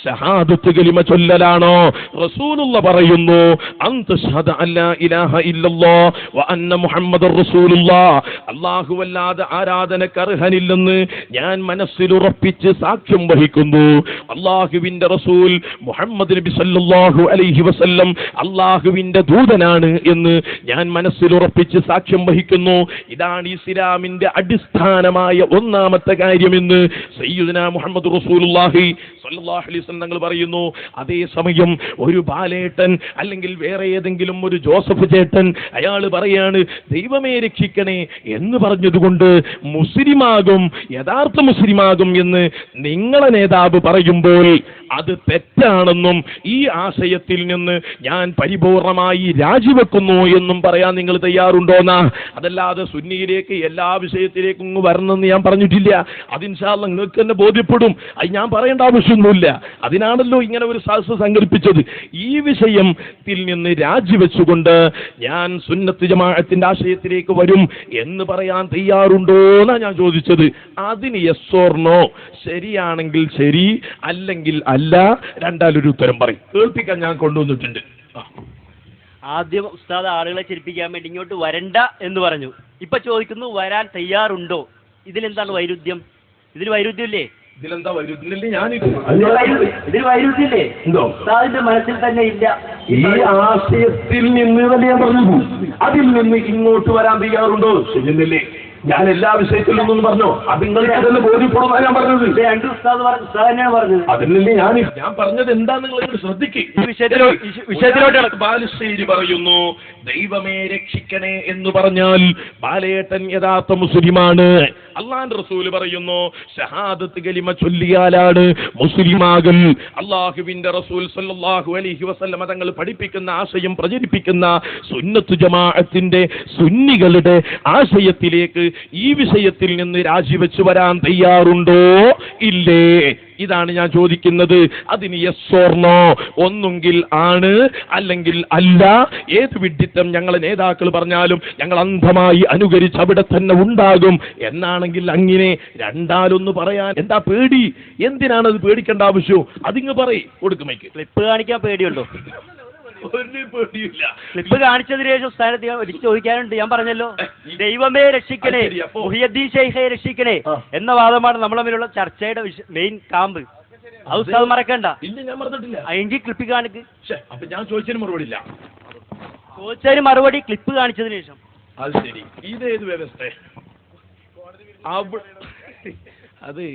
ഷഹാദത്ത് കലിമ ചൊല്ലലാണോ? റസൂലുള്ള പറയുന്നു അൻതശ്ഹദ അല്ലാ ഇലാഹ ഇല്ലല്ലാഹ് വ അന്ന മുഹമ്മദർ റസൂലുള്ളാഹ്, അല്ലാഹുവല്ലാതെ ആരാധനക്ക് അർഹനില്ലെന്ന് ഞാൻ മനസ്സിൽ ഉറപ്പിച്ച് സാക്ഷ്യം വഹിക്കുന്നു. അല്ലാഹുവിന്റെ റസൂൽ മുഹമ്മദ് നബി സല്ലല്ലാഹു അലൈഹി വസല്ലം അല്ലാഹുവിന്റെ ദൂതനാണ് എന്ന് ഞാൻ മനസ്സിൽ ഉറപ്പിച്ച് സാക്ഷ്യം വഹിക്കുന്നു. ഇതാണ് ഇസ്ലാമിന്റെ അടിസ്ഥാനമായ ഒന്നാമത്തെ കാര്യമെന്ന് സയ്യിദുനാ മുഹമ്മദ് റസൂലുള്ളാഹി സ്വല്ലല്ലാഹു അലൈഹി വസല്ലം തങ്ങൾ പറയുന്നു. അതേസമയം ഒരു ബാലേട്ടൻ അല്ലെങ്കിൽ വേറെ ഏതെങ്കിലും ഒരു ജോസഫ് ചേട്ടൻ അയാൾ പറയാണ് ദൈവമേ രക്ഷിക്കണേ എന്ന് പറഞ്ഞതുകൊണ്ട് മുസ്ലിമാകും, യഥാർത്ഥ മുസ്ലിമാകും എന്ന് നിങ്ങളെ നേതാവ് പറയുമ്പോൾ അത് തെറ്റാണെന്നും ഈ ആശയത്തിൽ നിന്ന് ഞാൻ പരിപൂർണമായി രാജിവെക്കുന്നു എന്നും പറയാൻ നിങ്ങൾ തയ്യാറുണ്ടോന്നാ? അതല്ലാതെ സുന്നിയിലേക്ക് എല്ലാ വിഷയത്തിലേക്കും വരണമെന്ന് ഞാൻ പറഞ്ഞിട്ടില്ല. അത് ഇൻഷാ അല്ലാഹ് നിങ്ങൾക്ക് തന്നെ ബോധ്യപ്പെടും. അത് ഞാൻ പറയേണ്ട ആവശ്യമൊന്നുമില്ല. അതിനാണല്ലോ ഇങ്ങനെ ഒരു സദസ്സ് സംഘടിപ്പിച്ചത്. ഈ വിഷയത്തിൽ നിന്ന് രാജിവെച്ചുകൊണ്ട് ഞാൻ സുന്നത്ത് ജമാഅത്തിന്റെ ആശയത്തിലേക്ക് വരും എന്ന് പറയാൻ തയ്യാറുണ്ടോ എന്നാ ഞാൻ ചോദിച്ചത്. അതിന് യെസ് ഓർ നോ, ശരിയാണെങ്കിൽ ശരി, അല്ലെങ്കിൽ അല്ല, രണ്ടാലൊരു ഉത്തരം പറയും. കേൾപ്പിക്കാൻ ഞാൻ കൊണ്ടുവന്നിട്ടുണ്ട്. ആദ്യം ഉസ്താദ് ആളുകളെ ചിരിപ്പിക്കാൻ വേണ്ടി ഇങ്ങോട്ട് വരണ്ട എന്ന് പറഞ്ഞു. ഇപ്പൊ ചോദിക്കുന്നു വരാൻ തയ്യാറുണ്ടോ? ഇതിലെന്താണ് വൈരുദ്ധ്യം? ഇതിൽ വൈരുദ്ധ്യമില്ലേ? ഇതിലെന്താ വൈരുദ്ധ്യമില്ലേ? ഇതിൽ വൈരുദ്ധ്യമില്ലേ? ഉസ്താദിന്റെ മനസ്സിൽ തന്നെ ഇല്ല. ഈ ആശയത്തിൽ നിന്ന് തന്നെ ഞാൻ പറഞ്ഞു, അതിൽ നിന്ന് ഇങ്ങോട്ട് വരാൻ തയ്യാറുണ്ടോ? ശരിയെന്നല്ലേ ഞാൻ എല്ലാ വിഷയത്തിൽ നിന്നും പറഞ്ഞു. അത് നിങ്ങൾക്ക് തന്നെ ബോധ്യപ്പെടുന്ന ഞാൻ പറഞ്ഞത്. രണ്ട് ഉസ്താദ് തന്നെയാണ് പറഞ്ഞത്. അതിനല്ലേ ഞാൻ പറഞ്ഞത് എന്താ നിങ്ങൾ ശ്രദ്ധിക്കുക. വിഷയത്തിലോട്ട് ബാലുശ്ശേരി പറയുന്നു ദൈവമേ രക്ഷിക്കണേ എന്ന് പറഞ്ഞാൽ ബാലേട്ടൻ യഥാർത്ഥ മുസ്ലിമാണ്. അള്ളാന്റെ റസൂല് പറയുന്നു ഷഹാദത്ത് കലിമ ചൊല്ലിയാലാണ് മുസ്ലിമാകൽ. അള്ളാഹുവിന്റെ റസൂൽ സല്ലല്ലാഹു അലൈഹി വസല്ലം തങ്ങൾ പഠിപ്പിക്കുന്ന ആശയം പ്രചരിപ്പിക്കുന്ന സുന്നത്ത് ജമാഅത്തിന്റെ സുന്നികളുടെ ആശയത്തിലേക്ക് ഈ വിഷയത്തിൽ നിന്ന് രാജിവെച്ചു വരാൻ തയ്യാറുണ്ടോ ഇല്ലേ? ഇതാണ് ഞാൻ ചോദിക്കുന്നത്. അതിന് യെസ് ഓർ നോ, ഒന്നുകിൽ ആണ് അല്ലെങ്കിൽ അല്ല. ഏത് വിഡ്ഢിത്തം ഞങ്ങളെ നേതാക്കൾ പറഞ്ഞാലും ഞങ്ങൾ അന്ധമായി അനുകരിച്ച് അവിടെ തന്നെ ഉണ്ടാകും എന്നാണെങ്കിൽ അങ്ങനെ രണ്ടാലൊന്ന് പറയാൻ എന്താ പേടി? എന്തിനാണത് പേടിക്കേണ്ട ആവശ്യം? അതിങ്ങ് പറയും. കൊടുക്കുമേക്ക് ക്ലിപ്പ് കാണിക്കാൻ പേടിയുണ്ടോ? ഒരു പേടിയില്ല. ക്ലിപ്പ് കാണിച്ചതിന് ശേഷം സ്ഥാനത്ത് എനിക്ക് ചോദിക്കാനുണ്ട്. ഞാൻ പറഞ്ഞല്ലോ ദൈവമേ രക്ഷിക്കണേ, മുഹിയുദ്ദീൻ ശൈഖെ രക്ഷിക്കണേ എന്ന വാദമാണ് നമ്മൾ തമ്മിലുള്ള ചർച്ചയുടെ മെയിൻ കാമ്പ്. അത് ഉസ്താദ് മറക്കണ്ട. ഇല്ല, ഞാൻ മറന്നിട്ടില്ല. എങ്കിൽ ക്ലിപ്പ് കാണിക്ക്. അപ്പൊ ഞാൻ ചോദിച്ചതിന് മറുപടി ഇല്ല. ചോദിച്ചതിന് മറുപടി ക്ലിപ്പ് കാണിച്ചതിന് ശേഷം. അത് ശരി. ഇതേത് വ്യവസ്ഥ? അത്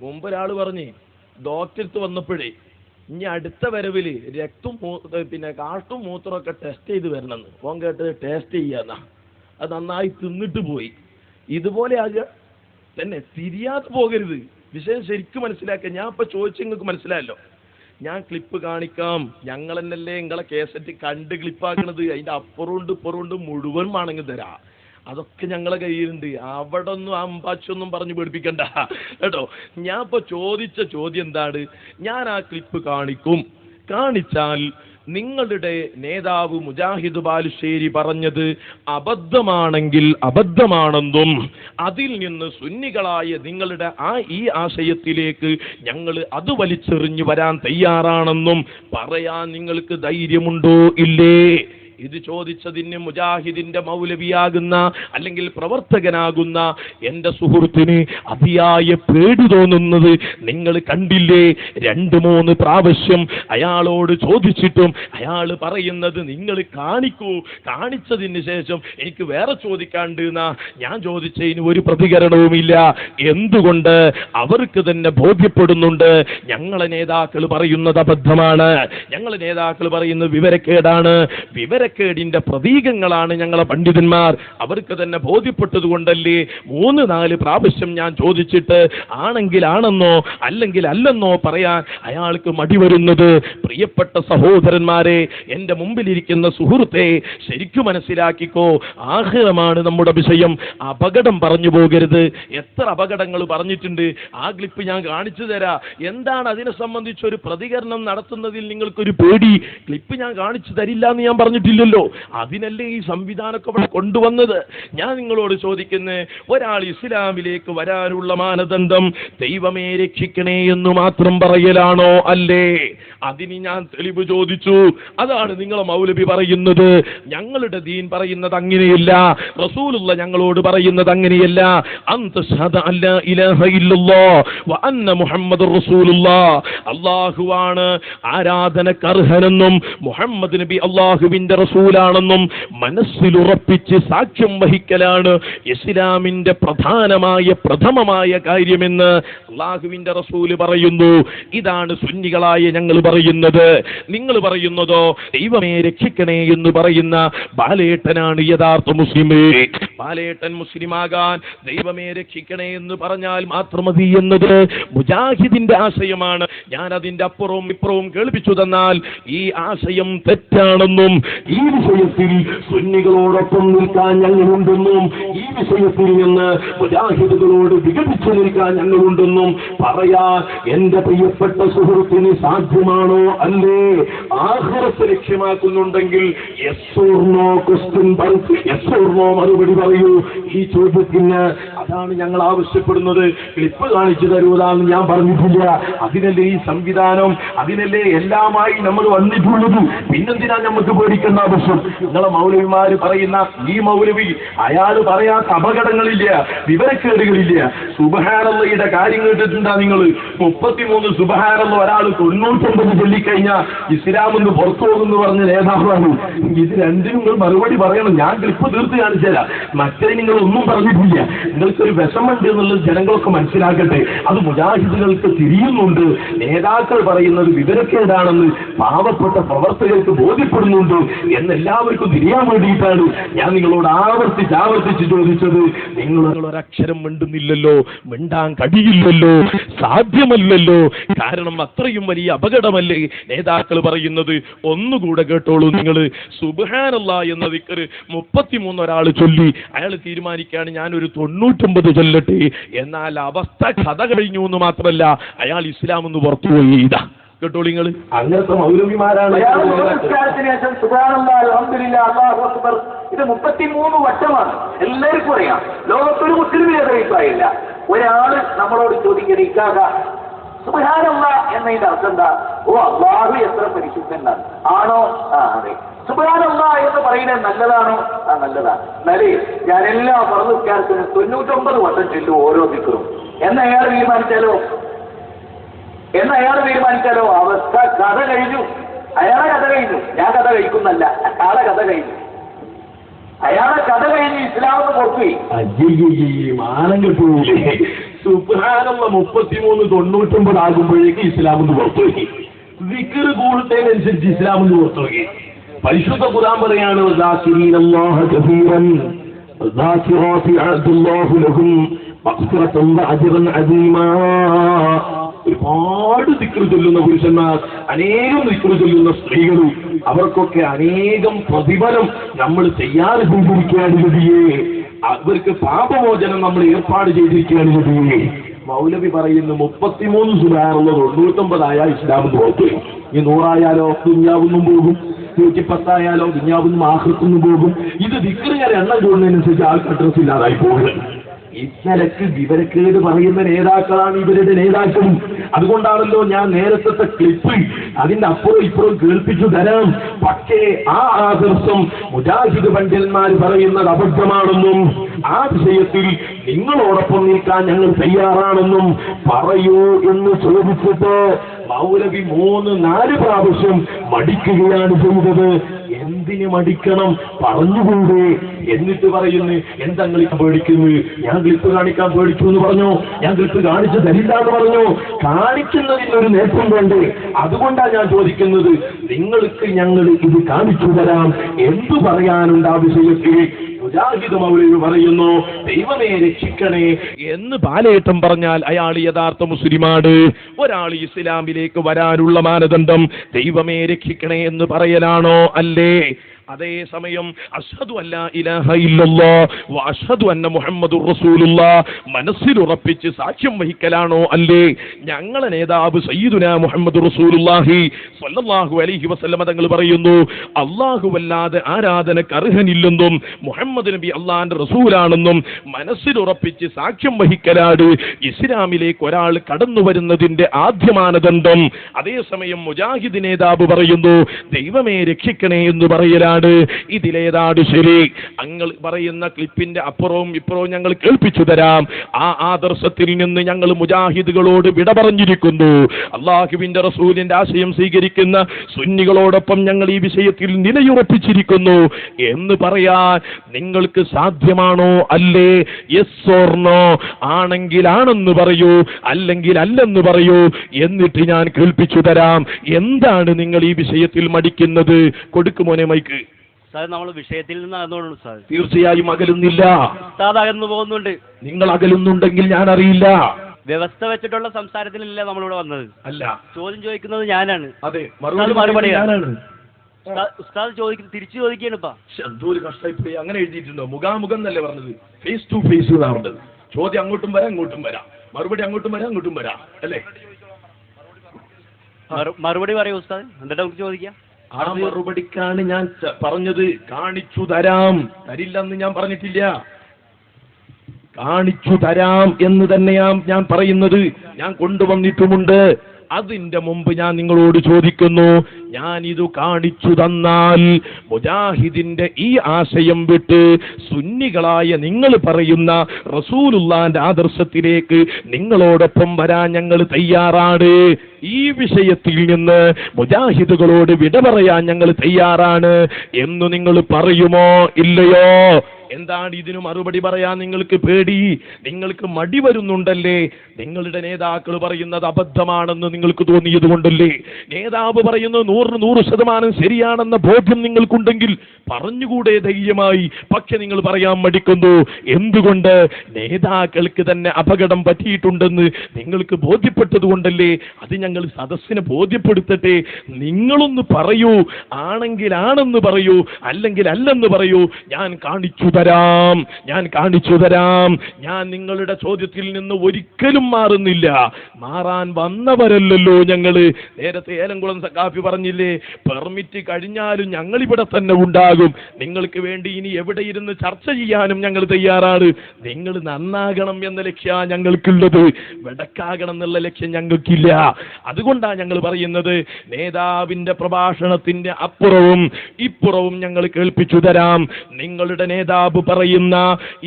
മുമ്പ് ഒരാൾ പറഞ്ഞ് ഡോക്ടർക്ക് വന്നപ്പോഴേ ഇനി അടുത്ത വരവില് രക്തം പിന്നെ കാട്ടും മൂത്രമൊക്കെ ടെസ്റ്റ് ചെയ്ത് വരണമെന്ന്. ഓൻ കേട്ടത് ടേസ്റ്റ് ചെയ്യാന്നാ. അത് നന്നായി തിന്നിട്ട് പോയി. ഇതുപോലെ ആകുക തന്നെ, തിരിയാതെ പോകരുത്. വിഷയം ശരിക്കും മനസ്സിലാക്കുക. ഞാൻ ഇപ്പൊ ചോദിച്ചു നിങ്ങൾക്ക് മനസ്സിലായല്ലോ. ഞാൻ ക്ലിപ്പ് കാണിക്കാം. ഞങ്ങൾ തന്നെയല്ലേ നിങ്ങളെ കേസറ്റ് കണ്ട് ക്ലിപ്പാക്കണത്. അതിന്റെ അപ്പുറമുണ്ട് ഇപ്പുറമുണ്ട് മുഴുവൻ വേണമെങ്കിൽ തരാം. അതൊക്കെ ഞങ്ങളെ കയ്യിലുണ്ട്. അവിടെ ഒന്നും അമ്പാച്ചൊന്നും പറഞ്ഞു പേടിപ്പിക്കണ്ട കേട്ടോ. ഞാൻ ഇപ്പൊ ചോദിച്ച ചോദ്യം എന്താണ്? ഞാൻ ആ ക്ലിപ്പ് കാണിക്കും. കാണിച്ചാൽ നിങ്ങളുടെ നേതാവ് മുജാഹിദ് ബാലുശ്ശേരി പറഞ്ഞത് അബദ്ധമാണെങ്കിൽ അബദ്ധമാണെന്നും അതിൽ നിന്ന് സുന്നികളായ നിങ്ങളുടെ ഈ ആശയത്തിലേക്ക് ഞങ്ങൾ അത് വലിച്ചെറിഞ്ഞു വരാൻ തയ്യാറാണെന്നും പറയാൻ നിങ്ങൾക്ക് ധൈര്യമുണ്ടോ ഇല്ലേ? ഇത് ചോദിച്ചതിന് മുജാഹിദിന്റെ മൗലവിയാകുന്ന അല്ലെങ്കിൽ പ്രവർത്തകനാകുന്ന എന്റെ സുഹൃത്തിന് അതിയായ പേടി തോന്നുന്നത് നിങ്ങൾ കണ്ടില്ലേ? 2-3 പ്രാവശ്യം അയാളോട് ചോദിച്ചിട്ടും അയാൾ പറയുന്നത് നിങ്ങൾ കാണിക്കൂ, കാണിച്ചതിന് ശേഷം എനിക്ക് വേറെ ചോദിക്കാണ്ട് എന്നാ. ഞാൻ ചോദിച്ചതിന് ഒരു പ്രതികരണവുമില്ല. എന്തുകൊണ്ട്? അവർക്ക് തന്നെ ബോധ്യപ്പെടുന്നുണ്ട് ഞങ്ങളെ നേതാക്കൾ പറയുന്നത് അബദ്ധമാണ്, ഞങ്ങളെ നേതാക്കൾ പറയുന്നത് വിവരക്കേടാണ്. വിവരക്കേടിന്റെ പ്രതീകങ്ങളാണ് ഞങ്ങളെ പണ്ഡിതന്മാർ. അവർക്ക് തന്നെ ബോധ്യപ്പെട്ടത് കൊണ്ടല്ലേ 3-4 പ്രാവശ്യം ഞാൻ ചോദിച്ചിട്ട് ആണെങ്കിൽ ആണെന്നോ അല്ലെങ്കിൽ അല്ലെന്നോ പറയാൻ അയാൾക്ക് മടി വരുന്നത്. പ്രിയപ്പെട്ട സഹോദരന്മാരെ, എന്റെ മുമ്പിലിരിക്കുന്ന സുഹൃത്തെ ശരിക്കും മനസ്സിലാക്കിക്കോ. ആഖിറമാണ് നമ്മുടെ വിഷയം. അപകടം പറഞ്ഞു പോകരുത്. എത്ര അപകടങ്ങൾ പറഞ്ഞിട്ടുണ്ട്. ആ ക്ലിപ്പ് ഞാൻ കാണിച്ചു തരാം. എന്താണ് അതിനെ സംബന്ധിച്ചൊരു പ്രതികരണം നടത്തുന്നതിൽ നിങ്ങൾക്കൊരു പേടി? ക്ലിപ്പ് ഞാൻ കാണിച്ചു തരില്ല എന്ന് ഞാൻ പറഞ്ഞിട്ടില്ല. പാടില്ലല്ലോ. അതിനല്ലേ ഈ സംവിധാനമൊക്കെ ഇവിടെ കൊണ്ടുവന്നത്. ഞാൻ നിങ്ങളോട് ചോദിക്കുന്നത്, ഒരാൾ ഇസ്ലാമിലേക്ക് വരാനുള്ള മാനദണ്ഡം ദൈവമേ രക്ഷിക്കണേ എന്ന് മാത്രം പറയലാണോ? അല്ലേ? അതിന് ഞാൻ തെളിവ് ചോദിച്ചു. അതാണ് നിങ്ങളെ മൗലവി പറയുന്നത്. ഞങ്ങളുടെ ദീൻ പറയുന്നത് അങ്ങനെയല്ല, റസൂലുള്ള ഞങ്ങളോട് പറയുന്നത് അങ്ങനെയല്ല. അല്ലാഹുവാണ് ആരാധനക്കർഹനെന്നും മുഹമ്മദ് നബി അള്ളാഹുവിന്റെ റസൂലാണെന്നും മനസ്സിലുറപ്പിച്ച് സാക്ഷ്യം വഹിക്കലാണ് ഇസ്ലാമിന്റെ പ്രഥമമായ കാര്യമെന്ന് അള്ളാഹുവിന്റെ റസൂല് പറയുന്നു. ഇതാണ് സുന്നികളായ ഞങ്ങൾ പറയുന്നത്. നിങ്ങൾ പറയുന്നതോ ദൈവമേ രക്ഷിക്കണേ എന്ന് പറയുന്ന ബാലേട്ടനാണ് യഥാർത്ഥ മുസ്ലിം. ബാലേട്ടൻ മുസ്ലിമാകാൻ ദൈവമേ രക്ഷിക്കണേ എന്ന് പറഞ്ഞാൽ മാത്രം മതി എന്നത് മുജാഹിദിന്റെ ആശയമാണ്. ഞാൻ അതിന്റെ അപ്പുറവും ഇപ്പുറവും കേൾപ്പിച്ചു തന്നാൽ ഈ ആശയം തെറ്റാണെന്നും ഈ വിഷയത്തിൽ സുന്നികളോടൊപ്പം നിൽക്കാൻ ഞങ്ങളുണ്ടെന്നും ഈ വിഷയത്തിൽ നിന്ന് മുജാഹിദുകളോട് വിഘടിച്ചു നിൽക്കാൻ ഞങ്ങളുണ്ടെന്നും പറയാൻ എന്റെ പ്രിയപ്പെട്ട സുഹൃത്തിന് സാധ്യമാണോ? അല്ലേ? ആഖിറത്ത് ലക്ഷ്യമാക്കുന്നുണ്ടെങ്കിൽ yes or no question yes or no മറുപടി പറയൂ ഈ ചോദ്യത്തിന്. അതാണ് ഞങ്ങൾ ആവശ്യപ്പെടുന്നത്. ക്ലിപ്പ് കാണിച്ചു തരൂതാന്ന് ഞാൻ പറഞ്ഞിട്ടില്ല. അതിനല്ലേ ഈ സംവിധാനം, അതിനല്ലേ എല്ലാമായി നമ്മൾ വന്നിട്ടുള്ളത്. പിന്നെന്തിനാ നമുക്ക് പേടിക്കേണ്ട ആവശ്യം? നിങ്ങളെ മൗലവിമാര് പറയുന്ന ഈ മൗലവി അയാൾ പറയാത്ത അപകടങ്ങളില്ല, വിവരക്കേടുകളില്ല. സുബ്ഹാനല്ലാഹയുടെ കാര്യം കേട്ടിട്ടുണ്ടാ നിങ്ങൾ? 33 സുബ്ഹാനല്ലാഹ് ഒരാൾ 99 ചൊല്ലിക്കഴിഞ്ഞാൽ ഇസ്ലാമെന്ന് പുറത്തു പോകുമെന്ന് പറഞ്ഞ നേതാവാണ്. ഇത് രണ്ടിനും നിങ്ങൾ മറുപടി പറയണം. ഞാൻ ക്ലിപ്പ് തീർത്ത് കാണിച്ചുതരാം. മറ്റേ നിങ്ങൾ ഒന്നും പറഞ്ഞിട്ടില്ല. നിങ്ങൾക്കൊരു വിഷമുണ്ട് എന്നുള്ളത് ജനങ്ങളൊക്കെ മനസ്സിലാക്കട്ടെ. അത് മുജാഹിദുകൾക്ക് തിരിയുന്നുണ്ട്. നേതാക്കൾ പറയുന്നത് വിവരക്കേടാണെന്ന് പാവപ്പെട്ട പ്രവർത്തകർക്ക് ബോധ്യപ്പെടുന്നുണ്ട് എന്നെല്ലാവർക്കും തിരിയാൻ വേണ്ടിയിട്ടാണ് ഞാൻ നിങ്ങളോട് ആവർത്തിച്ച് ചോദിച്ചത്. നിങ്ങൾ ഒരക്ഷരം മിണ്ടുന്നില്ലല്ലോ, മിണ്ടാൻ കഴിയില്ലല്ലോ, സാധ്യമല്ലല്ലോ. കാരണം അത്രയും വലിയ അപകടമല്ലേ നേതാക്കൾ പറയുന്നത്. ഒന്നുകൂടെ കേട്ടോളൂ നിങ്ങൾ. സുബ്ഹാനല്ലാഹ് എന്ന ദിക്ർ 33 ഒരാൾ ചൊല്ലി, അയാൾ തീരുമാനിക്കുകയാണ് ഞാനൊരു 99 ചൊല്ലട്ടെ. എന്നാൽ അവസ്ഥ കഥ കഴിഞ്ഞു എന്ന് മാത്രമല്ല, അയാൾ ഇസ്ലാം എന്ന് പുറത്തുപോയി. ഇതാ കേട്ടോ നിങ്ങൾ. അങ്ങനത്തെ മൗലവിമാരാണ്. ഇത് 33 വട്ടമാണ്. എല്ലാവർക്കും അറിയാം. ലോകത്തൊരു മുസ്ലിമിന് അഭിപ്രായമില്ല. ഒരാള് നമ്മളോട് ചോദിക്കുക സുബ്ഹാനല്ലാഹ് എന്നതിന്റെ അർത്ഥം എന്താ? ഓ അല്ലാഹു എത്ര പരിശുദ്ധനാണ്. ആണോ? ആ അതെ. സുബ്ഹാനല്ലാഹ് എന്ന് പറയുന്നത് നല്ലതാണോ? ആ നല്ലതാണ്. എന്നാലേ ഞാൻ എല്ലാ ഫർളുകാർക്കും 99 വട്ടം ചൊല്ലും ഓരോ ദിക്റും എന്ന് അയാൾ തീരുമാനിച്ചാലോ അവസ്ഥ കഥ കഴിഞ്ഞു. അയാളെ കഥ കഴിഞ്ഞു. ഞാൻ കഥ കഴിക്കുന്നല്ല, അയാളെ കഥ കഴിഞ്ഞു. ഇസ്ലാമെന്ന് പുറത്തുപോയി. മാനങ്ങൾ പോയില്ലേ? സുബ്ഹാനല്ലാഹ് 33 99 ആകുമ്പോഴേക്ക് ഇസ്ലാമെന്ന് പുറത്തുപോയി. ദിക്ർ കൂടുന്നതിനനുസരിച്ച് ഇസ്ലാമെന്ന് പുറത്തുപോയി. പരിശുദ്ധ ഖുർആൻ പറയാണ് ദാകിരീനല്ലാഹ കസീറൻ ദാകിറാതി അഅദല്ലാഹു ലഹും മഗ്ഫിറതൻ വഅജ്റൻ അദീമാ. ഒരുപാട് ദിക്ർ ചൊല്ലുന്ന പുരുഷന്മാർ, അനേകം ദിക്ർ ചൊല്ലുന്ന സ്ത്രീകൾ, അവർക്കൊക്കെ അനേകം പ്രതിഫലം നമ്മൾ തയ്യാറ് ചെയ്തിരിക്കുകയാണ് നബിയേ. അവർക്ക് പാപമോചനം നമ്മൾ ഏർപ്പാട് ചെയ്തിരിക്കുകയാണ് നബിയേ. മൗലവി പറയുന്നു 33 സുബ്ഹാനല്ലാഹ് 99 ഇസ്ലാമിന് പുറത്ത്. ഈ 100 ആയാലോ ദുനിയാവുന്നും പോകും, 110 ദുനിയാവുന്നും ആഖിറത്തുന്നും പോകും. ഇത് ദിക്റിങ്ങനെ എണ്ണം കൂടുന്നതിനനുസരിച്ച് ആൾക്ക് അഡ്രസ് ഇല്ലാതായി പോകുന്നത്. ഇത്തരക്ക് വിവരക്കേട് പറയുന്ന നേതാക്കളാണ് ഇവരുടെ നേതാക്കളും. അതുകൊണ്ടാണല്ലോ ഞാൻ നേരത്തെ ക്ലിപ്പ് അതിന്റെ അപ്പുറം ഇപ്പുറം കേൾപ്പിച്ചു തരാം. പക്ഷേ ആ ആദർശം മുജാഹിദ് പണ്ഡിതന്മാർ പറയുന്നത് അബദ്ധമാണെന്നും ആ വിഷയത്തിൽ നിങ്ങളോടൊപ്പം നിൽക്കാൻ ഞങ്ങൾ തയ്യാറാണെന്നും പറയൂ എന്ന് ചോദിച്ചിട്ട് മൗലവി 3-4 പ്രാവശ്യം മടിക്കുകയാണ് ചെയ്തത്. എന്തിന് മടിക്കണം? പറഞ്ഞുകൂടെ? എന്നിട്ട് പറയുന്നു എന്താ പേടിക്കുന്നു? ഞാൻ ക്ലിപ്പ് കാണിക്കാൻ പേടിച്ചു എന്ന് പറഞ്ഞു. ഞാൻ ക്ലിപ്പ് കാണിച്ചു തരില്ല എന്ന് പറഞ്ഞു. കാണിക്കുന്നതിനൊരു നേട്ടം വേണ്ടേ? അതുകൊണ്ടാണ് ഞാൻ ചോദിക്കുന്നത്. നിങ്ങൾക്ക് ഞങ്ങൾ ഇത് കാണിച്ചു തരാം. എന്തു പറയാനുണ്ട് ആ വിഷയത്തിൽ? മുജാഹിദ് മൗലവി പറയുന്നു ദൈവമേ രക്ഷിക്കണേ എന്ന് പാലേട്ടം പറഞ്ഞാൽ അയാൾ യഥാർത്ഥ മുസ്ലിമാണ്. ഒരാൾ ഇസ്ലാമിലേക്ക് വരാനുള്ള മാനദണ്ഡം ദൈവമേ രക്ഷിക്കണേ എന്ന് പറയലാണോ? അല്ലേ? അതേസമയം അഷ്ഹദു അല്ലാ ഇലാഹ ഇല്ലല്ലാഹ് വ അഷ്ഹദു അന്ന മുഹമ്മദുർ റസൂലുള്ളാഹ് മനസ്സിൽ ഉറപ്പിച്ച് സാക്ഷ്യം വഹിക്കലാണോ അല്ലേ? ഞങ്ങളെ നേതാവ് സയ്യിദുനാ മുഹമ്മദ് റസൂലുള്ളാഹി സ്വല്ലല്ലാഹു അലൈഹി വസല്ലമ തങ്ങൾ പറയുന്നു, അല്ലാഹുവല്ലാതെ ആരാധനക്ക് അർഹനില്ലെന്നും മുഹമ്മദ് നബി അള്ളാന്റെ റസൂലാണെന്നും മനസ്സിൽ ഉറപ്പിച്ച് സാക്ഷ്യം വഹിക്കലാണ് ഇസ്ലാമിലേക്ക് ഒരാൾ കടന്നു വരുന്നതിന്റെ ആദ്യ മാനദണ്ഡം. അതേസമയം മുജാഹിദ് നേതാവ് പറയുന്നു, ദൈവമേ രക്ഷിക്കണേ എന്ന് പറയലാണ്. ഇതിലേതാണ് ശരി? അങ്ങൾ പറയുന്ന ക്ലിപ്പിന്റെ അപ്പുറവും ഇപ്പുറവും ഞങ്ങൾ കേൾപ്പിച്ചു തരാം. ആ ആദർശത്തിൽ നിന്ന് ഞങ്ങൾ മുജാഹിദുകളോട് വിട പറഞ്ഞിരിക്കുന്നു. അള്ളാഹുവിന്റെ റസൂലിന്റെ ആശയം സ്വീകരിക്കുന്ന സുന്നികളോടൊപ്പം ഞങ്ങൾ ഈ വിഷയത്തിൽ നിലയുറപ്പിച്ചിരിക്കുന്നു എന്ന് പറയാൻ നിങ്ങൾക്ക് സാധ്യമാണോ അല്ലേ? Yes or no? ആണെങ്കിൽ ആണെന്ന് പറയൂ, അല്ലെങ്കിൽ അല്ലെന്ന് പറയൂ. എന്നിട്ട് ഞാൻ കേൾപ്പിച്ചു തരാം. എന്താണ് നിങ്ങൾ ഈ വിഷയത്തിൽ മടിക്കുന്നത്? കൊടുക്കുമോനെ മൈക്ക്. സാർ, നമ്മൾ വിഷയത്തിൽ നിന്ന് അകന്നുകൊള്ളു സാർ. തീർച്ചയായും അകലുന്നില്ല. ഉസ്താദ് അകന്നു പോകുന്നുണ്ട്. നിങ്ങൾ അകലുന്നുണ്ടെങ്കിൽ ഞാൻ അറിയില്ല. വ്യവസ്ഥ വെച്ചിട്ടുള്ള സംസാരത്തിലല്ല നമ്മളിവിടെ വന്നത്. അല്ല, ചോദ്യം ചോദിക്കുന്നത് ഞാനാണ്. അതെ, മറുപടി ഞാനാണ്. ഉസ്താദ് തിരിച്ചു ചോദിക്കുകയാണ്. ഇപ്പൊ എന്തോ ഒരു കഷ്ടമായി. അങ്ങനെ എഴുതിയിട്ടുണ്ടോ? മുഖാമുഖം എന്നല്ലേ പറഞ്ഞത്? ഫേസ് ടു ഫേസ് എന്നാണ് പറഞ്ഞത്. ചോദ്യം അങ്ങോട്ടും വരാം ഇങ്ങോട്ടും വരാം, മറുപടി അങ്ങോട്ടും വരാം ഇങ്ങോട്ടും വരാം, അല്ലേ? മറുപടി പറയൂ ഉസ്താദ്, എന്നിട്ട് നമുക്ക് ചോദിക്കാം. ആ മറുപടിക്കാണ് ഞാൻ പറഞ്ഞത്. കാണിച്ചു തരാം, തരില്ലെന്ന് ഞാൻ പറഞ്ഞിട്ടില്ല. കാണിച്ചു തരാം എന്ന് തന്നെയാണ് ഞാൻ പറയുന്നത്. ഞാൻ കൊണ്ടുവന്നിട്ടുമുണ്ട്. അതിന്റെ മുമ്പ് ഞാൻ നിങ്ങളോട് ചോദിക്കുന്നു, ഞാൻ ഇത് കാണിച്ചു തന്നാൽ മുജാഹിദിന്റെ ഈ ആശയം വിട്ട് സുന്നികളായ നിങ്ങൾ പറയുന്ന റസൂലുള്ളാന്റെ ആദർശത്തിലേക്ക് നിങ്ങളോടൊപ്പം വരാൻ ഞങ്ങൾ തയ്യാറാണ്. ഈ വിഷയത്തിൽ നിന്ന് മുജാഹിദുകളോട് വിട പറയാൻ ഞങ്ങൾ തയ്യാറാണ് എന്ന് നിങ്ങൾ പറയുമോ ഇല്ലയോ? എന്താണ് ഇതിന് മറുപടി പറയാൻ നിങ്ങൾക്ക് പേടി? നിങ്ങൾക്ക് മടി വരുന്നുണ്ടല്ലേ? നിങ്ങളുടെ നേതാക്കൾ പറയുന്നത് അബദ്ധമാണെന്ന് നിങ്ങൾക്ക് തോന്നിയത് കൊണ്ടല്ലേ? നേതാവ് പറയുന്നത് 100% ശരിയാണെന്ന ബോധ്യം നിങ്ങൾക്കുണ്ടെങ്കിൽ പറഞ്ഞുകൂടെ ധൈര്യമായി? പക്ഷെ നിങ്ങൾ പറയാൻ മടിക്കുന്നു. എന്തുകൊണ്ട്? നേതാക്കൾക്ക് തന്നെ അപകടം പറ്റിയിട്ടുണ്ടെന്ന് നിങ്ങൾക്ക് ബോധ്യപ്പെട്ടത് കൊണ്ടല്ലേ? അത് ഞങ്ങൾ സദസ്സിനെ ബോധ്യപ്പെടുത്തട്ടെ. നിങ്ങളൊന്ന് പറയൂ. ആണെങ്കിൽ ആണെന്ന് പറയൂ, അല്ലെങ്കിൽ അല്ലെന്ന് പറയൂ. ഞാൻ കാണിച്ചു തരാം. ഞാൻ നിങ്ങളുടെ ചോദ്യത്തിൽ നിന്ന് ഒരിക്കലും മാറുന്നില്ല. മാറാൻ വന്നവരല്ലല്ലോ ഞങ്ങള്. നേരത്തെ ഏലംകുളം സഖാഫി പറഞ്ഞില്ലേ, പെർമിറ്റ് കഴിഞ്ഞാലും ഞങ്ങൾ ഇവിടെ തന്നെ ഉണ്ടാകും. നിങ്ങൾക്ക് വേണ്ടി ഇനി എവിടെ ഇരുന്ന് ചർച്ച ചെയ്യാനും ഞങ്ങൾ തയ്യാറാണ്. നിങ്ങൾ നന്നാകണം എന്ന ലക്ഷ്യമാണ് ഞങ്ങൾക്കുള്ളത്, വെടക്കാകണം എന്നുള്ള ലക്ഷ്യം ഞങ്ങൾക്കില്ല. അതുകൊണ്ടാണ് ഞങ്ങൾ പറയുന്നത്, നേതാവിന്റെ പ്രഭാഷണത്തിന്റെ അപ്പുറവും ഇപ്പുറവും ഞങ്ങൾ കേൾപ്പിച്ചു തരാം. നിങ്ങളുടെ നേതാവ് പറയുന്ന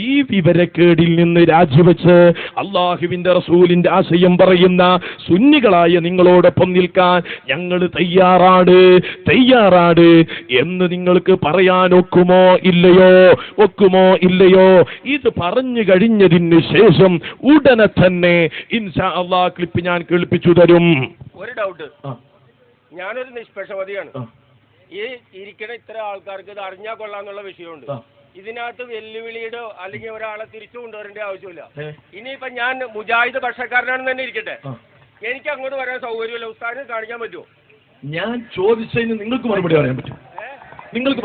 ഈ വിവരക്കേടിൽ നിന്ന് രാജിവെച്ച് അള്ളാഹുവിന്റെ റസൂലിന്റെ ആശയം പറയുന്ന സുന്നികളായ നിങ്ങളോടൊപ്പം നിൽക്കാൻ ഞങ്ങൾ തയ്യാറാണ് എന്ന് നിങ്ങൾക്ക് പറയാൻ ഒക്കുമോ ഇല്ലയോ? ഇത് പറഞ്ഞു കഴിഞ്ഞതിന് ശേഷം ഉടനെ തന്നെ ഇൻഷാ അള്ളാഹ് ക്ലിപ്പ് ഞാൻ കേൾപ്പിച്ചു തരും. ഒരു ഡൗട്ട്, ഞാനൊരു നിഷ്പക്ഷവാദിയാണ്. ഈ ഇരിക്കണ ഇത്ര ആൾക്കാർക്ക് ഇത് അറിഞ്ഞാൽ കൊള്ളാന്നുള്ള വിഷയമുണ്ട്. ഇതിനകത്ത് വെല്ലുവിളിയുടെ അല്ലെങ്കിൽ ഒരാളെ തിരിച്ചു കൊണ്ടുവരേണ്ട ആവശ്യമില്ല. ഇനിയിപ്പൊ ഞാൻ മുജാഹിദ് പക്ഷക്കാരനാണെന്ന് തന്നെ ഇരിക്കട്ടെ, എനിക്ക് അങ്ങോട്ട് വരാൻ സൗകര്യമില്ല. ഉസ്താദിന് കാണിക്കാൻ പറ്റുമോ? ഞാൻ ചോദിച്ചതിന് നിങ്ങൾക്ക് മറുപടി പറയാൻ പറ്റും. നിങ്ങൾക്ക്